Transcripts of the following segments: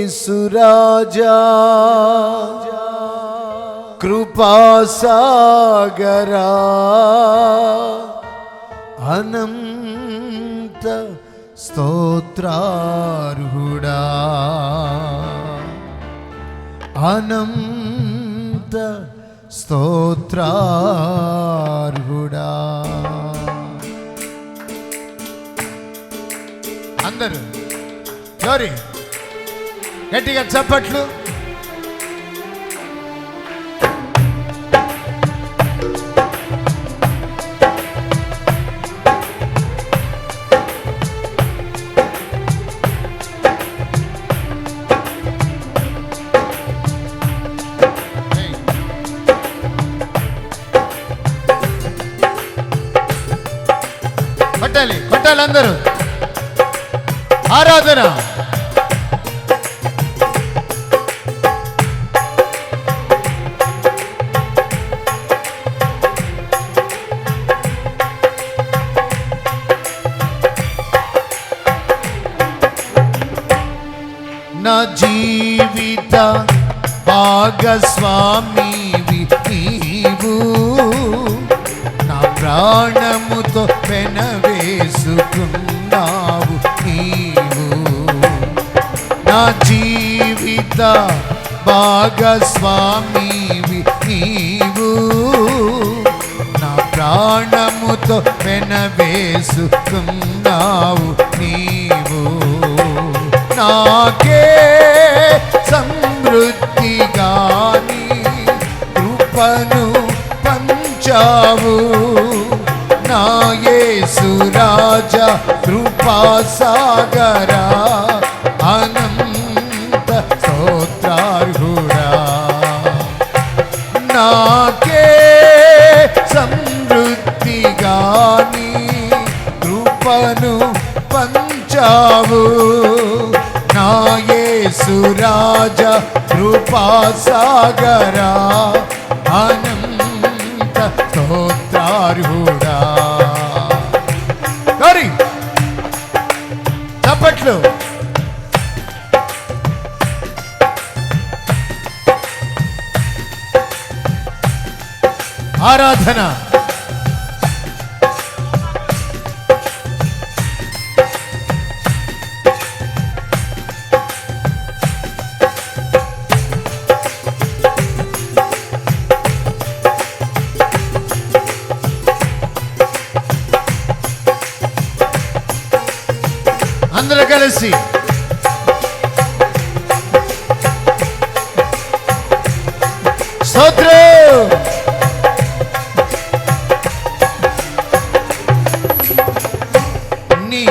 యేసురాజా కృపాసాగరా అనంత స్తోత్రార్హుడా అనంత స్తోత్రార్హుడా. అందరూ జోరి గట్టిగా చప్పట్లు. కొట్టాలి కొట్టాలి అందరూ. ఆరాధన నా జీవిత భాగస్వామివి నీవు, నా ప్రాణముతో పెనవేసుకున్నావు నీవు. నా జీవిత భాగస్వామివి నీవు, నా ప్రాణముతో పెనవేసుకున్నావు నీవు. నాకే సమృద్ధిగాని కృపను పంచావు, నా యేసురాజా కృపాసాగరా అనంత స్తోత్రార్హుడా. నాకే సమృద్ధిగాని కృపను పంచావు, నా యేసురాజా కృపాసాగరా అనంత స్తోత్రార్హుడా. గరి చప్పట్లు. ఆరాధన అందరూ కలిసి స్తోత్రం. నీ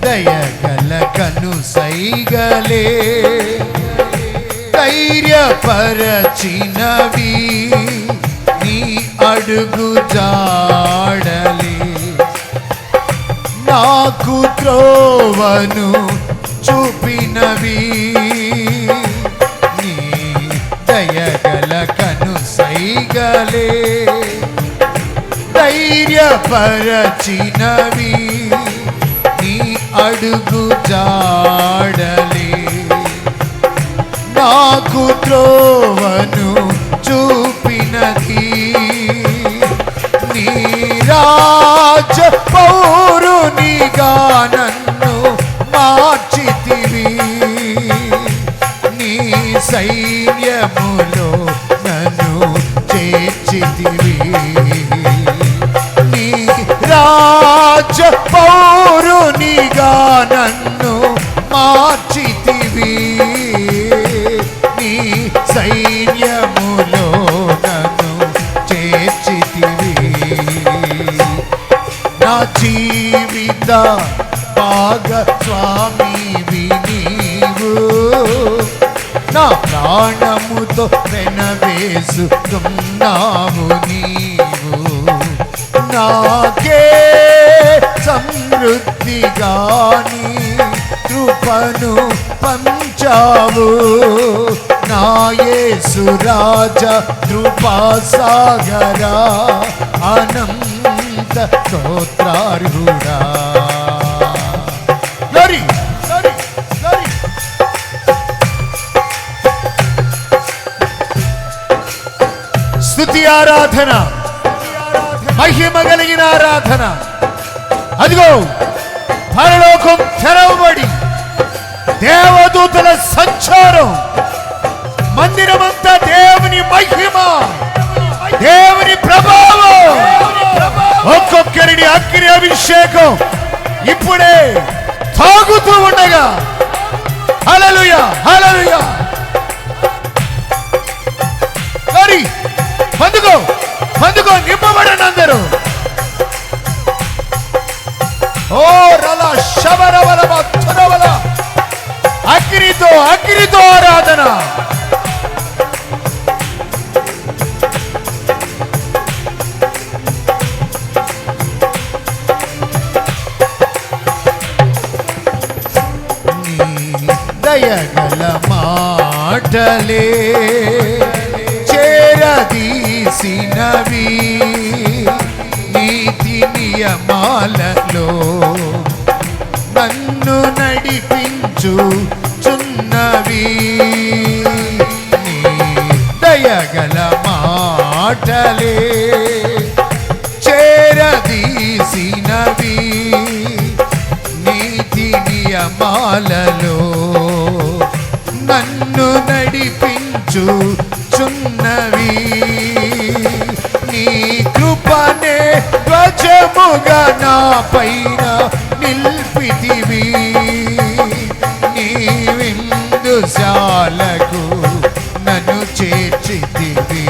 దయగల కను సైగలే ధైర్యపరచినవి, నీ అడుగు జాడలే నాకు త్రోవను చూపినవి. నీ దయగల కను సైగలే ధైర్యపరచినవి, నీ అడుగు జాడలే నాకు త్రోవను చూపినది. నీ రాజ పౌరునిగా నన్ను మార్చితివి, నీ సైన్యములో నన్ను చేర్చితివి. నీ రాజ పౌరునిగా నన్ను మార్చితివి, నీ సైన్యములో నన్ను చేర్చితివి. నా జీవిత భాగస్వామివి నీవు, నా ప్రాణముతో పెనవేసుకున్నావు నీవు. నాకే సమృద్ధిగాని కృపను పంచావు, నా యేసురాజా కృపాసాగరా అనంత స్తోత్రార్హుడా. ఆరాధన, మహిమ కలిగిన ఆరాధన. అదిగో పరలోకం తెరవబడి దేవదూతల సంచారం, మందిరమంతా దేవుని మహిమ, దేవుని ప్రభావం. ఒక్కొక్కరిని అగ్ని అభిషేకం ఇప్పుడే తాగుతూ ఉండగా హల్లెలూయా హల్లెలూయా. మరి పందుకో పందుకో నింపబడండి అందరూ. ఓ రల శబరవల భక్తురవల అగ్నితో అగ్నితో ఆరాధన. దయగల మాటలే చేరదీసినవి, నీతి నియమాలలో నన్ను నడిపించుచున్నవి. నీ దయగల మాటలే చేరదీసినవి, నీతి నియమాలలో నన్ను నడిపించుచున్నవి. నీ కృపనే ధ్వజముగా నా పైన నిల్పితివి, నీ విందుశాలకు నన్ను చేర్చితివి.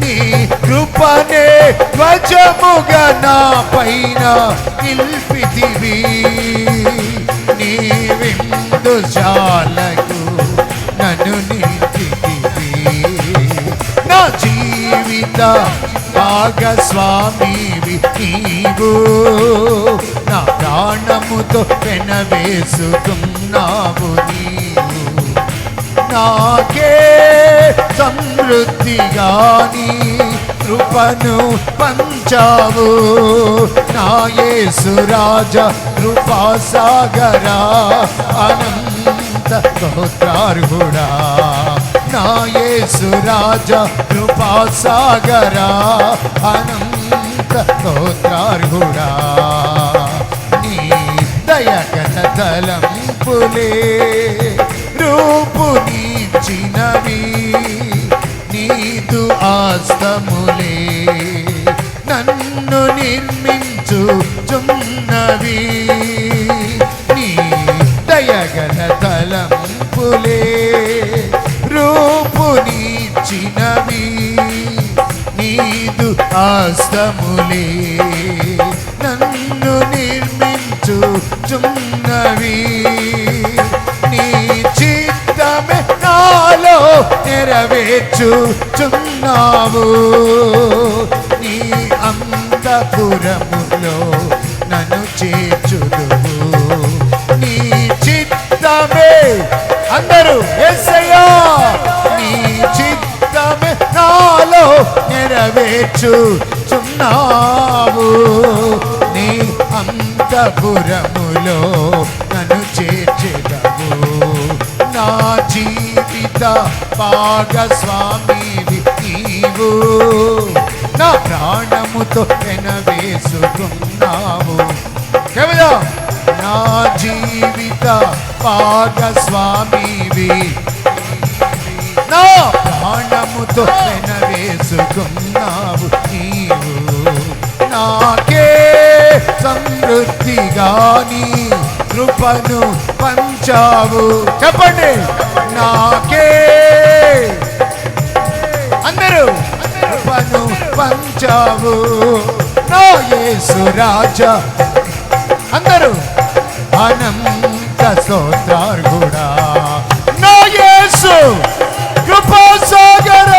నీ కృపనే ధ్వజముగా నా పైన నిల్పితివి, నీ విందుశాలకు నన్ను నిలిపితివి. నా జీవిత భాగస్వామివి నీవు, నా ప్రాణముతో పెనవేసుకున్నావు నీవు. నాకే సమృద్ధిగాని కృపను పంచావు, నా యేసు రాజా కృపాసాగరా అనంత స్తోత్రార్హుడా. నా యేసు రాజా కృపాసాగరా అనంత స్తోత్రార్హుడా. నీ దయగల తలంపులే రూపునిచ్చినవి, నీదు ఆస్తములే నన్ను నిర్మించుచున్నవి. నీ దయగల తలంపులే రూపునిచ్చినవి, నీదు ఆస్తములే నన్ను నిర్మించుచున్నవి. నీ చిత్తమే నాలో నెరవేర్చుచున్నావు, నీ అంతఃపురములో నన్ను చేర్చుదువు. నీ చిత్తమే అందరూ యేసయ్యా, నీ చిత్తమే నాలో నెరవేర్చుచున్నావు, నీ అంతఃపురములో నన్ను చేర్చెదవు. నా జీవిత భాగస్వామివి నీవు, నా ప్రాణముతో పెనవేసుకున్నావు. నా జీవిత భాగస్వామివి, నా ప్రాణముతో పెనవేసుకున్నావు నీవు. నాకే సమృద్ధిగాని కృపను పంచావు. చెప్పండి, నాకే అందరూ కృపను పంచావు. నా యేసు రాజా అందరూ అనంత స్తోత్రార్హుడా. నా యేసు కృపాసాగర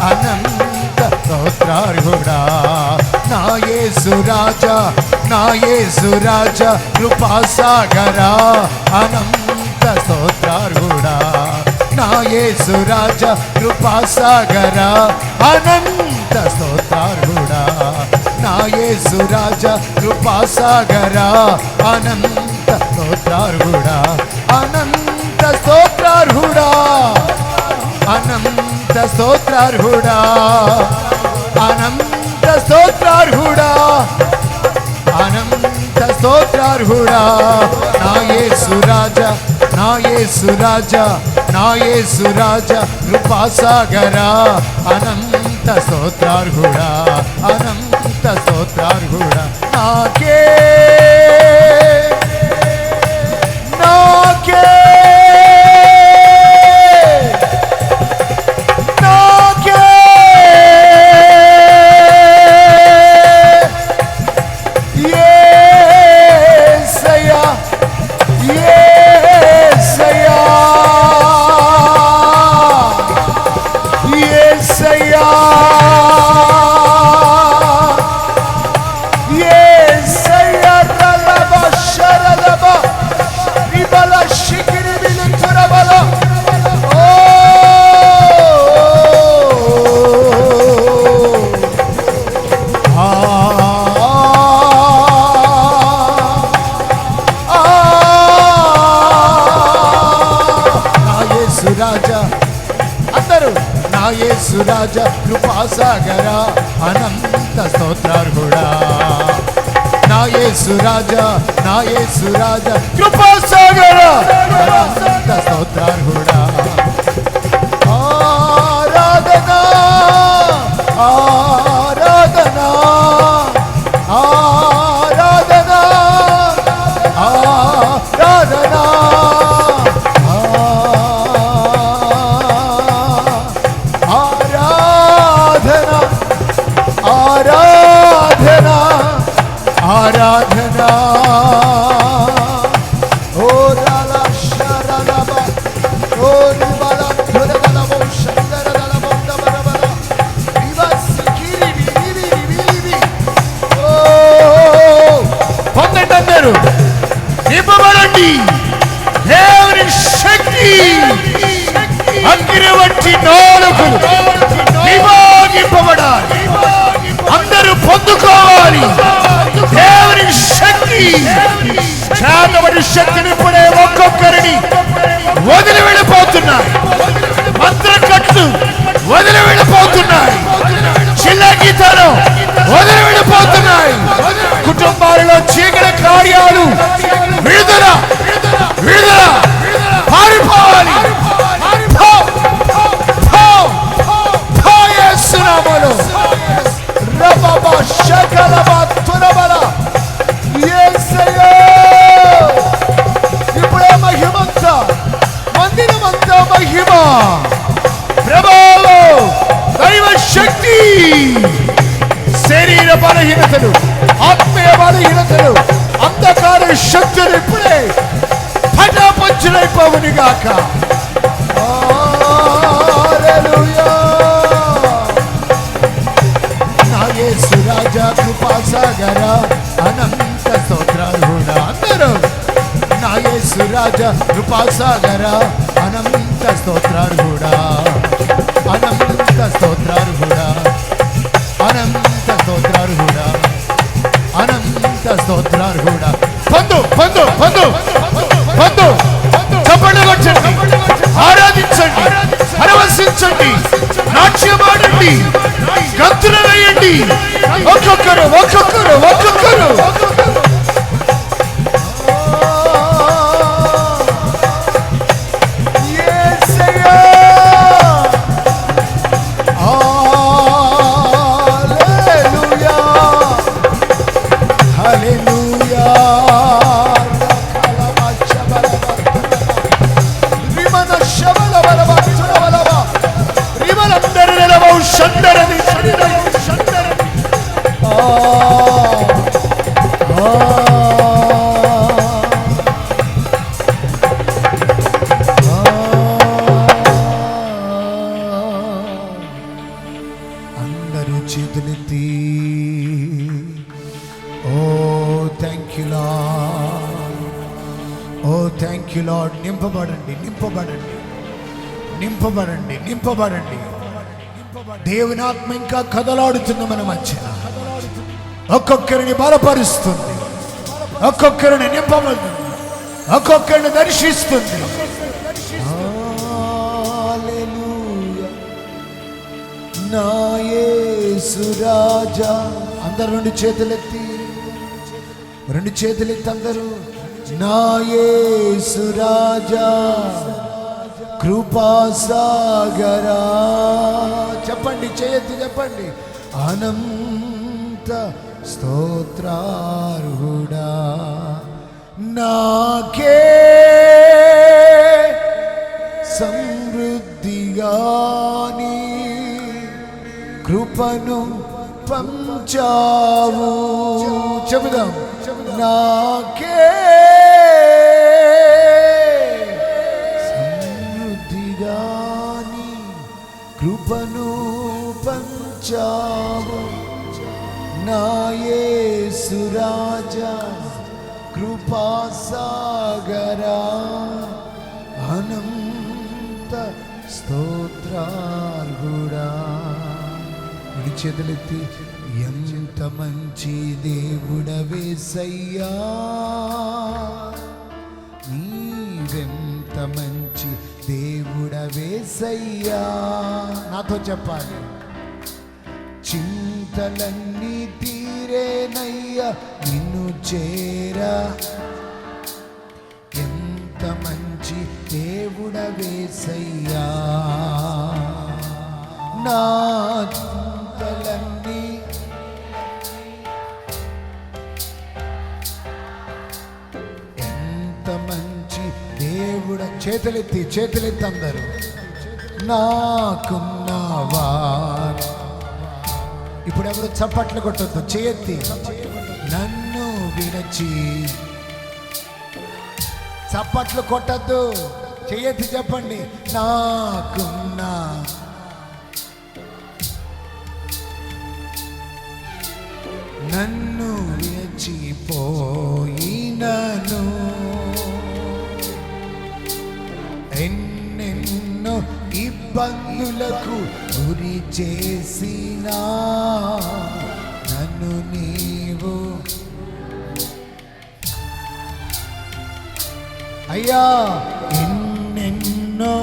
అనంత స్తోత్రార్హుడా. నా యేసు రాజా, నా యేసు రాజా కృపాసాగర అనంత స్తోత్రార్హుడా. నా యేసు రాజా కృపాసాగర అనంత స్తోత్రార్హుడా. నా యేసు రాజా కృపాసాగర అనంత స్తోత్రార్హుడా. అనంత స్తోత్రార్హుడా, అనంత స్తోత్రార్హుడా, అనంత స్తోత్రార్హుడా, అనంత స్తోత్రార్హుడా, నా యేసు రాజా, నా యేసు రాజా, నా యేసు రాజా, కృపాసాగరా, అనంత స్తోత్రార్హుడా, అనంత స్తోత్రార్హుడా, నాకే నాకే యేసు రాజా, కృపాసాగరా, అనంత స్తోత్రార్హుడా, నా యేసు రాజా, నా యేసు రాజా, కృపాసాగరా, అనంత స్తోత్రార్హుడా, ఆరాధనా ఆరాధనా ఆరాధనా ఆరాధనా ఆరాధనా, ఓ రాలా శరణబా, ఓ నిబల ధురదలబో శందరదలబో దబరబల వివసికిరి వివి వివి, ఓ పొందండి అందరూ, నింపబడండి దేవుని శక్తి, అగ్ని వంటి నాలుకలు నివాగింపబడాలి, అందరూ పొందుకోవాలి దేవుని శక్తి, శాతవడి శక్తిని ఇప్పుడే ఒక్కొక్కరిని వదిలి వెళ్ళిపోతున్నాయి, మంత్రకట్లు వదిలి వెళ్ళిపోతున్నాయి, చిల్లగీతలు వదిలి వెళ్ళిపోతున్నాయి, కుటుంబాలలో చీకటి కార్యాలు విడుదల విడుదల, పారిపోవాలి యేసునామములో రబబా శకలబా తురబల, యేసయ్యా ఇప్పుడే మహిమంతా, మందిరమంతా మహిమ, ప్రభావం, దైవ శక్తి, శరీర బలహీనతలు, ఆత్మీయ బలహీనతలు, అంధకార శక్తులు ఇప్పుడే పటాపంచులైపోవునిగాక. హల్లెలూయా, నా యేసు రాజా, కృపాసాగరా, అనంత స్తోత్రార్హుడా, అందరూ నా యేసు రాజా, కృపాసాగరా, అనంత స్తోత్రార్హుడా, అనంత స్తోత్రార్హుడా, అనంత స్తోత్రార్హుడా, అనంత స్తోత్రార్హుడా. పొందు పొందు పొందు పొందు, చప్పట్లు కొట్టండి, ఆరాధించండి, పరవశించండి, నాట్యమాడండి, గంతులు వేయండి, ఒక్కొక్కరు ఒక్కొక్కరు ఒక్కొక్కరు. చేతులెత్తి oh thank you Lord, oh thank you Lord. నింపబడండి నింపబడండి నింపబడండి నింపబడండి. దేవుని ఆత్మ ఇంకా కదలాడుతున్న మన మధ్య, ఒక్కొక్కరిని బలపరుస్తుంది, ఒక్కొక్కరిని నింపబడుతుంది, ఒక్కొక్కరిని దర్శిస్తుంది. నా యేసు రాజా. అందరు రెండు చేతులెత్తి అందరూ. నా యేసు రాజా కృపాసాగరా. చెప్పండి, చేయెత్తి చెప్పండి. అనంత స్తోత్రార్హుడా నాకే సమృద్ధిగాని కృపను పంచావు. చెబుదాం. నాకే సమృద్ధిగాని కృపను పంచావు. నా యేసు రాజా కృపాసాగరా అనంత స్తోత్రార్హుడా. విడి చేతులెత్తి. ఎంత మంచి దేవుడవేసయ్యా, నీవెంత మంచి దేవుడవేసయ్యా. నాతో చెప్పాలి. చింతలన్నీ తీరేనయ్యా నిన్ను చేరా. ఎంత మంచి దేవుడవేసయ్యా. నా చింతలన్నీ ఎంత మంచి దేవుడ. చేతులెత్తి అందరూ. నాకున్నవా. ఇప్పుడు ఎవరు చప్పట్లు కొట్టొద్దు, చేయెత్తి. నన్ను విరచి. చప్పట్లు కొట్టద్దు, చేయెత్తి చెప్పండి. నాకున్నా నన్ను విరచిపోయినను ఎన్నెన్నో ఇబ్బందులకు గురి చేసినా నన్ను నీవు అయ్యా ఎన్నెన్నో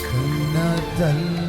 కన్న తల్లి